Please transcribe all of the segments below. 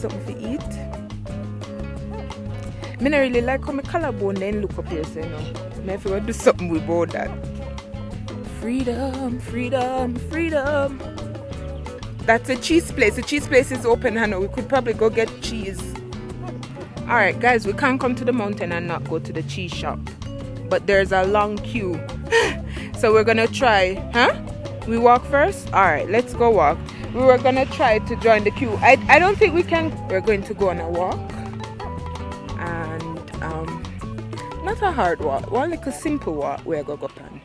something to eat. I don't really like how my collarbone then look up here, so you know. I have to do something about that. Freedom, freedom, freedom. That's a cheese place. The cheese place is open, Hannah. We could probably go get cheese. Alright, guys, we can't come to the mountain and not go to the cheese shop. But there's a long queue. So we're gonna try, huh? We walk first? Alright, let's go walk. We were gonna try to join the queue. I don't think we can. We're going to go on a walk. And not a hard walk, one like a simple walk we're gonna go plan.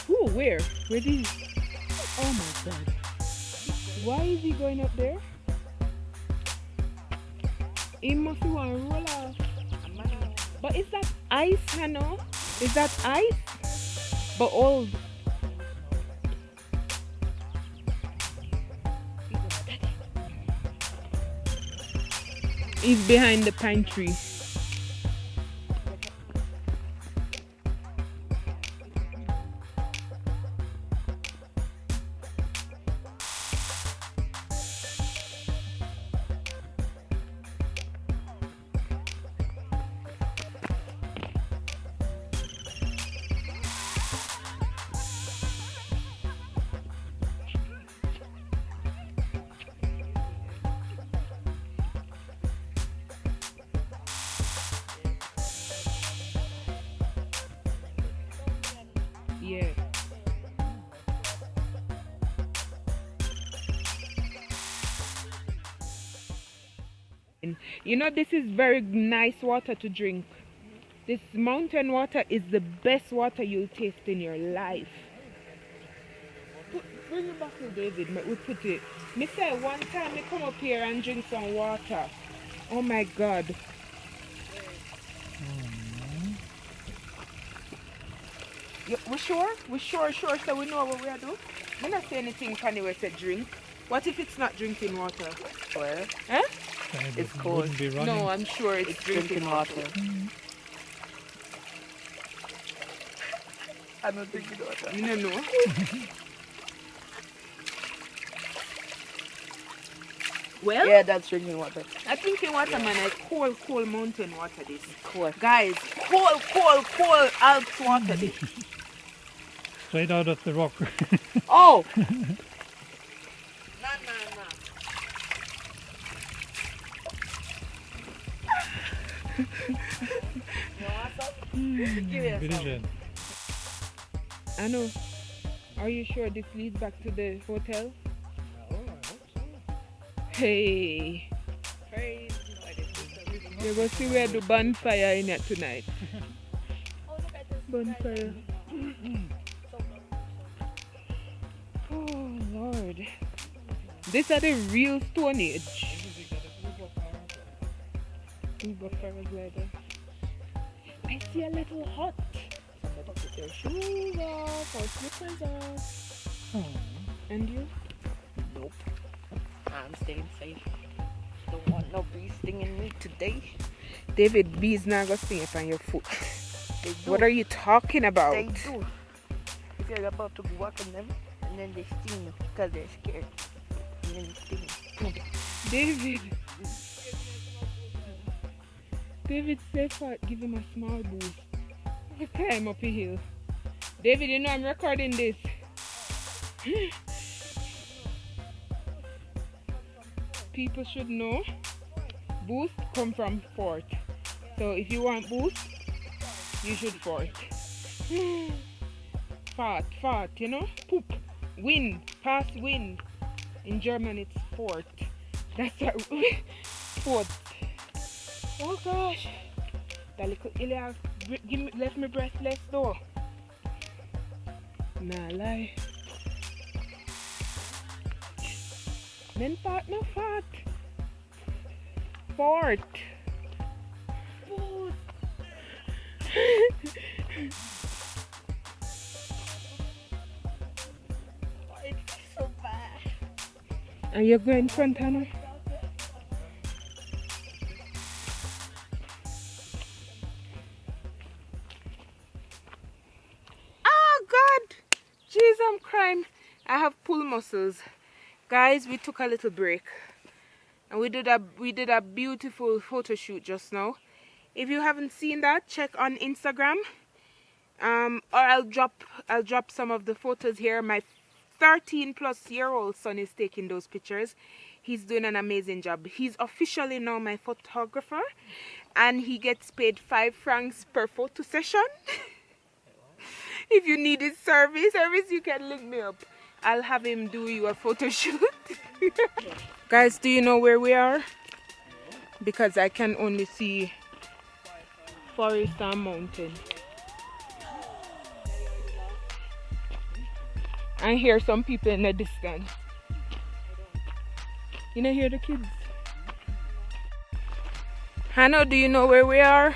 Ooh, where? Where did he? Oh my god. Why is he going up there? He must be want to roll off. But is that ice, Hannah? Is that ice? But old. He's behind the pine tree. Yeah. You know, this is very nice water to drink. This mountain water is the best water you'll taste in your life. Bring it back to David, we put it. Me say one time me come up here and drink some water. Oh my god. We sure? We sure so we know what we are doing? We not say anything funny where say drink. What if it's not drinking water? Where? Huh? It's cold. No, I'm sure it's drinking water. I'm not drinking water. You don't know. Well, yeah, that's drinking water. I'm drinking water, man. Like cold mountain water this. Cool. Guys, cold Alps water this. Straight out of the rock. Oh! Bitteschön. I know. Are you sure this leads back to the hotel? Oh, I hope so. Hey. You're going to see where the bonfire in it tonight. Bonfire. Oh Lord. These are the real Stone Age. I see a little hut. Somebody put their shoes off or slippers off. And you? Nope. I'm staying safe. Don't want no bees stinging me today. David, bees not gonna sting up on your foot. They do. What are you talking about? They do. If you're about to be walking them, and then they sting you because they're scared. And then they sting you. David. David said give him a small boost. He climb up a hill. David, you know I'm recording this. People should know boost come from fort. So if you want boost, you should fort. Fart, you know? Poop. Wind. Fast wind. In German it's fort. That's what fort. Oh gosh. That little Ilya left me breathless though. Nah lie. Then fart no fart. Fort. It's so bad. And you go in front, Hannah? Oh God! Jeez, I'm crying. I have pull muscles. Guys, we took a little break. And we did a beautiful photo shoot just now. If you haven't seen that, check on Instagram. Or I'll drop some of the photos here. My 13-plus-year-old son is taking those pictures. He's doing an amazing job. He's officially now my photographer, and he gets paid 5 francs per photo session. If you need his service, you can link me up. I'll have him do you a photo shoot. Guys, do you know where we are? Because I can only see forest and mountain. I hear some people in the distance. You know, hear the kids. Hannah, do you know where we are?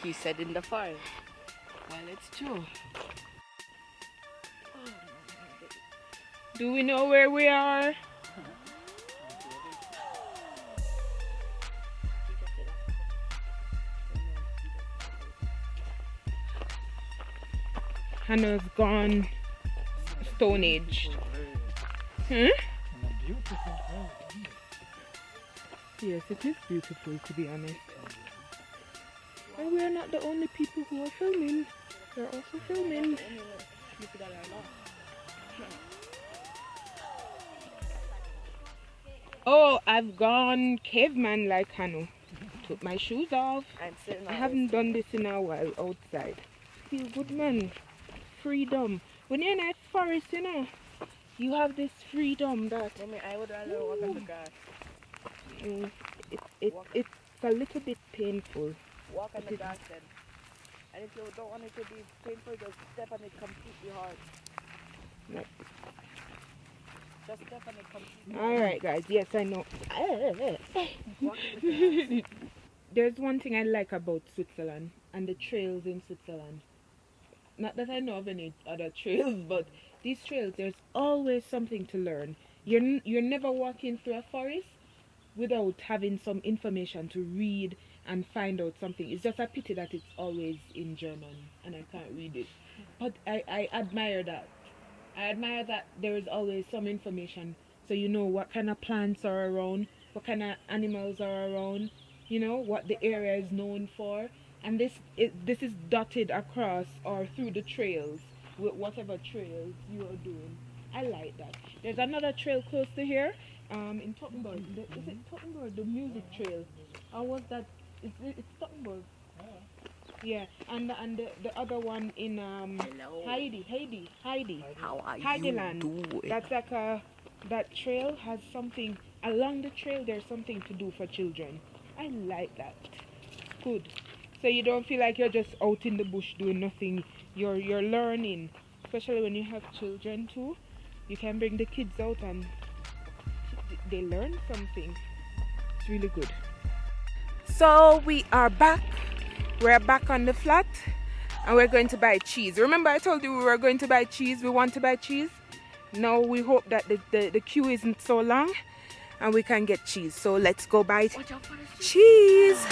He said in the forest. Well, it's true. Do we know where we are? Hannah's gone Stone Age. Yes, it is beautiful, to be honest. And we are not the only people who are filming. They're also filming. Oh, I've gone caveman like Hannah. Took my shoes off. I haven't done this in a while outside. Feel good, man. Freedom. When you're in a forest, you know, you have this freedom that... I would rather walk on the grass. It's a little bit painful. Walk on the grass then. And if you don't want it to be painful, just step on it completely hard. Right. Just step on it completely hard. Alright guys, yes I know. Walk on the grass. There's one thing I like about Switzerland and the trails in Switzerland. Not that I know of any other trails, but these trails, there's always something to learn. You're never walking through a forest without having some information to read and find out something. It's just a pity that it's always in German and I can't read it. But I admire that. I admire that there is always some information, so you know what kind of plants are around, what kind of animals are around, you know, what the area is known for. And this is dotted across or through the trails, with whatever trails you are doing. I like that. There's another trail close to here, in Tottenburg. Is it Tottenburg, the music trail? Or was that, it's Tottenburg? Yeah, and the other one in Heidi. How are Heideland. you doing? That's like that trail has something, along the trail there's something to do for children. I like that. It's good. So you don't feel like you're just out in the bush doing nothing. You're learning, especially when you have children too. You can bring the kids out and they learn something. It's really good. So we are back. We're back on the flat and we're going to buy cheese. Remember I told you we were going to buy cheese? We want to buy cheese. Now we hope that the queue isn't so long and we can get cheese. So let's go buy cheese.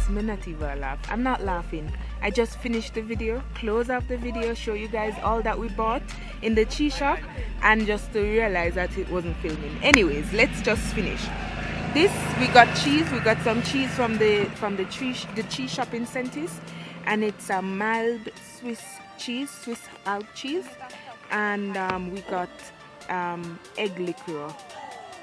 Me not even laugh. I'm not laughing. I just finished the video, close off the video, show you guys all that we bought in the cheese shop, and just to realize that it wasn't filming. Anyways, let's just finish. This, we got cheese. We got some cheese from the cheese shop in SCHWÄGALP, and it's a mild Swiss cheese, Swiss Alp cheese, and we got egg liqueur.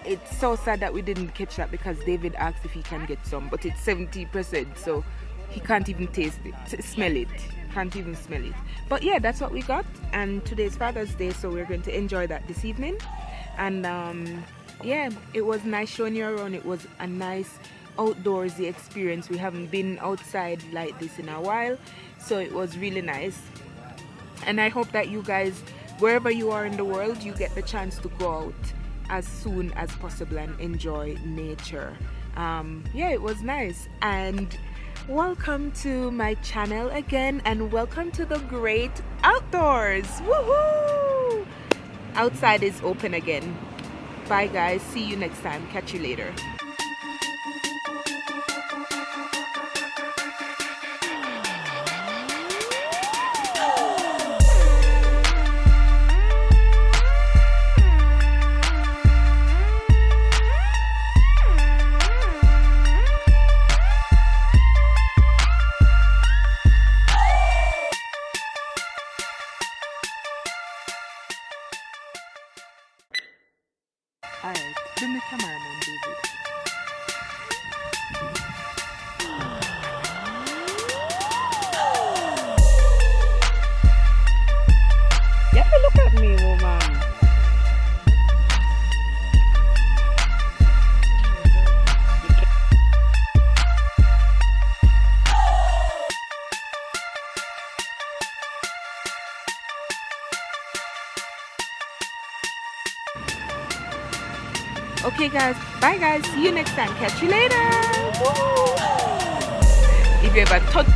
It's so sad that we didn't catch that because David asked if he can get some, but it's 70%, so he can't even taste it, smell it. Can't even smell it. But yeah, that's what we got. And today's Father's Day, so we're going to enjoy that this evening. And yeah, it was nice showing you around. It was a nice outdoorsy experience. We haven't been outside like this in a while, so it was really nice. And I hope that you guys, wherever you are in the world, you get the chance to go out as soon as possible and enjoy nature. Yeah, it was nice. And welcome to my channel again, and welcome to the great outdoors. Woohoo! Outside is open again. Bye guys, see you next time. Catch you later. Alright, bring the cameraman, David. You have to look at me, woman. Okay guys, bye guys, see you next time. Catch you later. Woo! If you ever touch